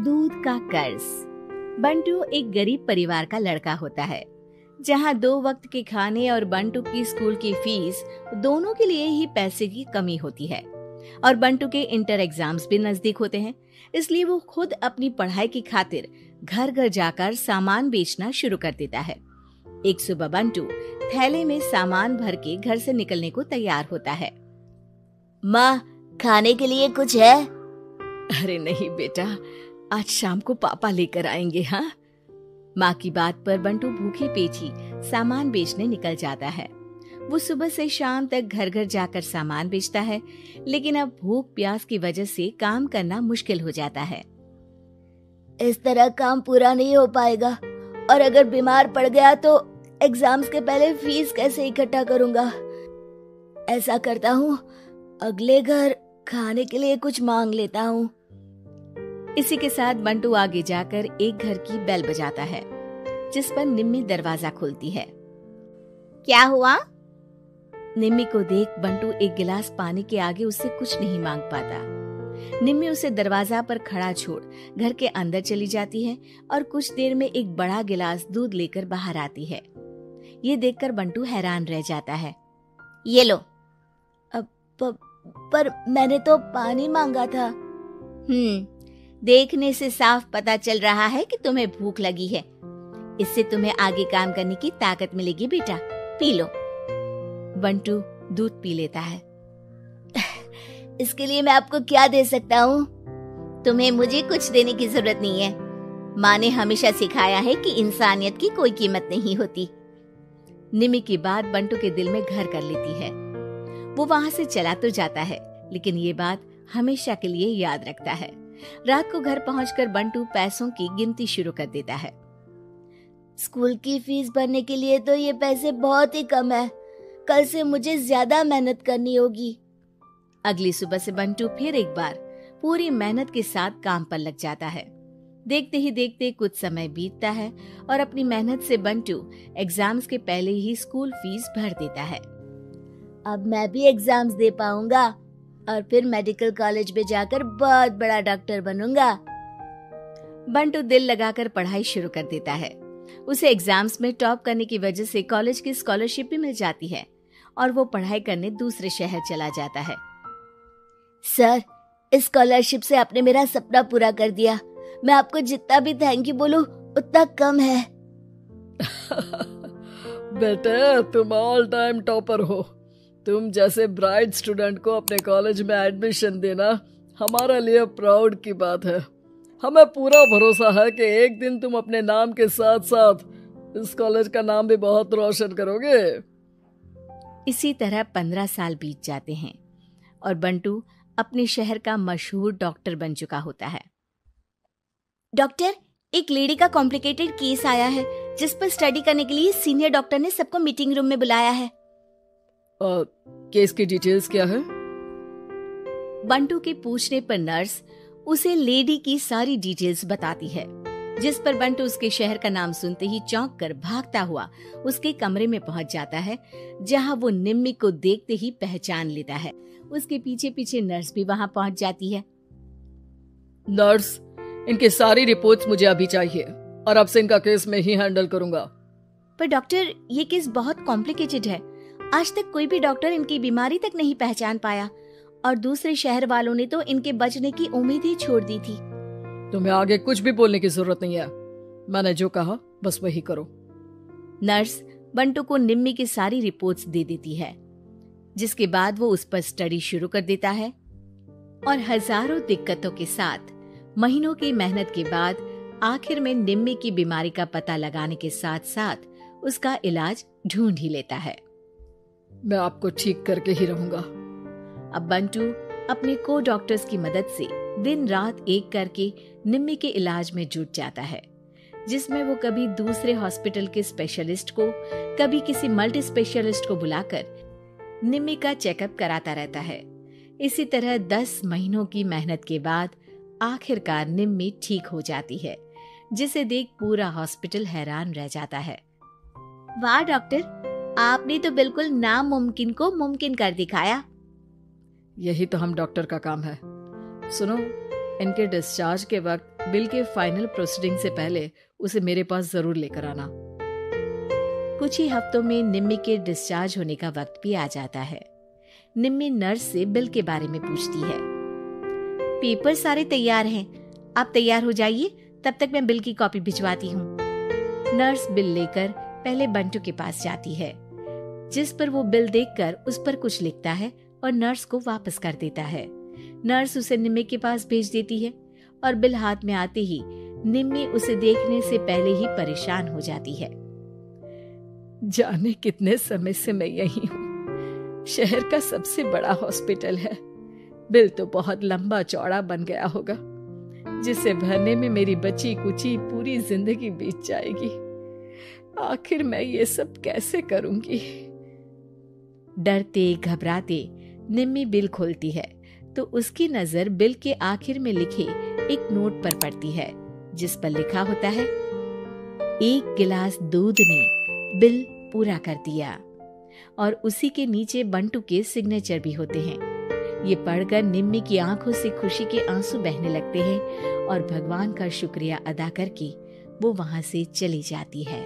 दूध का कर्ज। बंटू एक गरीब परिवार का लड़का होता है, जहां 2 वक्त के खाने और बंटू की स्कूल की फीस दोनों के लिए ही पैसे की कमी होती है। और बंटू के इंटर एग्जाम्स भी नजदीक होते हैं, इसलिए वो खुद अपनी पढ़ाई की खातिर घर घर जाकर सामान बेचना शुरू कर देता है। एक सुबह बंटू थैले में सामान भर के घर से निकलने को तैयार होता है। माँ, खाने के लिए कुछ है? अरे नहीं बेटा, आज शाम को पापा लेकर आएंगे। हाँ, माँ की बात पर बंटू भूखे पेट ही सामान बेचने निकल जाता है। वो सुबह से शाम तक घर घर जाकर सामान बेचता है, लेकिन अब भूख प्यास की वजह से काम करना मुश्किल हो जाता है। इस तरह काम पूरा नहीं हो पाएगा, और अगर बीमार पड़ गया तो एग्जाम्स के पहले फीस कैसे इकट्ठा करूंगा? ऐसा करता हूँ, अगले घर खाने के लिए कुछ मांग लेता हूँ। इसी के साथ बंटू आगे जाकर एक घर की बेल बजाता है, जिस पर निम्मी दरवाजा खोलती है। क्या हुआ? निम्मी को देख बंटू एक गिलास पानी के आगे उससे कुछ नहीं मांग पाता। निम्मी उसे दरवाजा पर खड़ा छोड़ घर के अंदर चली जाती है और कुछ देर में एक बड़ा गिलास दूध लेकर बाहर आती है। ये देखकर बंटू हैरान रह जाता है। ये लो। पर मैंने तो पानी मांगा था। देखने से साफ पता चल रहा है कि तुम्हें भूख लगी है। इससे तुम्हें आगे काम करने की ताकत मिलेगी बेटा, पी लो। बंटू दूध पी लेता है। इसके लिए मैं आपको क्या दे सकता हूँ? तुम्हें मुझे कुछ देने की जरूरत नहीं है। माँ ने हमेशा सिखाया है कि इंसानियत की कोई कीमत नहीं होती। निम्मी की बात बंटू के दिल में घर कर लेती है। वो वहां से चला तो जाता है, लेकिन ये बात हमेशा के लिए याद रखता है। रात को घर पहुंचकर बंटू पैसों की गिनती शुरू कर देता है। स्कूल की फीस भरने के लिए तो ये पैसे बहुत ही कम है। कल से मुझे ज्यादा मेहनत करनी होगी। अगली सुबह से बंटू फिर एक बार पूरी मेहनत के साथ काम पर लग जाता है। देखते ही देखते कुछ समय बीतता है और अपनी मेहनत से बंटू एग्जाम्स के पहले ही स्कूल फीस भर देता है। अब मैं भी एग्जाम्स दे पाऊंगा और फिर मेडिकल कॉलेज में जाकर बहुत बड़ा डॉक्टर बनूंगा। बंटू दिल लगाकर पढ़ाई शुरू कर देता है। उसे एग्जाम्स में टॉप करने की वजह से कॉलेज की स्कॉलरशिप भी मिल जाती है और वो पढ़ाई करने दूसरे शहर चला जाता है। सर, इस स्कॉलरशिप से आपने मेरा सपना पूरा कर दिया। मैं आपको जितना भी थैंक यू बोलूं उतना कम है। बेटे, तुम ऑल टाइम टॉपर हो। तुम जैसे ब्राइट स्टूडेंट को अपने कॉलेज में एडमिशन देना हमारे लिए प्राउड की बात है। हमें पूरा भरोसा है कि एक दिन तुम अपने नाम के साथ साथ इस कॉलेज का नाम भी बहुत रोशन करोगे। इसी तरह 15 साल बीत जाते हैं और बंटू अपने शहर का मशहूर डॉक्टर बन चुका होता है। डॉक्टर, एक लेडी का कॉम्प्लिकेटेड केस आया है, जिस पर स्टडी करने के लिए सीनियर डॉक्टर ने सबको मीटिंग रूम में बुलाया है। केस की डिटेल्स क्या है? बंटू के पूछने पर नर्स उसे लेडी की सारी डिटेल्स बताती है, जिस पर बंटू उसके शहर का नाम सुनते ही चौंक कर भागता हुआ उसके कमरे में पहुंच जाता है, जहां वो निम्मी को देखते ही पहचान लेता है। उसके पीछे पीछे नर्स भी वहां पहुंच जाती है। नर्स, इनकी सारी रिपोर्ट्स मुझे अभी चाहिए और अब से इनका केस मैं ही हैंडल करूंगा। पर डॉक्टर, ये केस बहुत कॉम्प्लिकेटेड है। आज तक कोई भी डॉक्टर इनकी बीमारी तक नहीं पहचान पाया और दूसरे शहर वालों ने तो इनके बचने की उम्मीद ही छोड़ दी थी। तुम्हें आगे कुछ भी बोलने की जरूरत नहीं है। मैंने जो कहा बस वही करो। नर्स बंटू को निम्मी की सारी रिपोर्ट्स दे देती है, जिसके बाद वो उस पर स्टडी शुरू कर देता है और हजारों दिक्कतों के साथ महीनों की मेहनत के बाद आखिर में निम्मी की बीमारी का पता लगाने के साथ साथ उसका इलाज ढूंढ ही लेता है। मैं आपको ठीक करके ही रहूंगा। अब बंटू अपने को डॉक्टर्स की मदद से दिन रात एक करके निम्मी के इलाज में जुट जाता है, जिसमें वो कभी दूसरे हॉस्पिटल के स्पेशलिस्ट को, कभी किसी मल्टी स्पेशलिस्ट को बुलाकर निम्मी का चेकअप कराता रहता है। इसी तरह 10 महीनों की मेहनत के बाद आखिरकार निम्मी ठीक हो जाती है, जिसे देख पूरा हॉस्पिटल हैरान रह जाता है। वाह डॉक्टर, आपने तो बिल्कुल नामुमकिन को मुमकिन कर दिखाया। यही तो हम डॉक्टर का काम है। सुनो, इनके डिस्चार्ज के वक्त बिल के फाइनल प्रोसीडिंग से पहले उसे मेरे पास जरूर लेकर आना। कुछ ही हफ्तों में निम्मी के डिस्चार्ज होने का वक्त भी आ जाता है। निम्मी नर्स से बिल के बारे में पूछती है। पेपर सारे तैयार हैं, आप तैयार हो जाइए, तब तक मैं बिल की कॉपी भिजवाती हूँ। नर्स बिल लेकर पहले बंटू के पास जाती है, जिस पर वो बिल देखकर उस पर कुछ लिखता है और नर्स को वापस कर देता है। नर्स उसे निम्मी के पास भेज देती है और बिल हाथ में आते ही निम्मी उसे देखने से पहले ही परेशान हो जाती है। जाने कितने समय से मैं यही हूँ। शहर का सबसे बड़ा हॉस्पिटल है। बिल तो बहुत लंबा चौड़ा बन गया होगा, जिसे भरने में मेरी बची कुची पूरी जिंदगी बीत जाएगी। आखिर मैं ये सब कैसे करूंगी? डरते घबराते निम्मी बिल खोलती है तो उसकी नजर बिल के आखिर में लिखे एक नोट पर पड़ती है, जिस पर लिखा होता है, 1 गिलास दूध ने बिल पूरा कर दिया। और उसी के नीचे बंटू के सिग्नेचर भी होते हैं। ये पढ़कर निम्मी की आंखों से खुशी के आंसू बहने लगते हैं और भगवान का शुक्रिया अदा करके वो वहां से चली जाती है।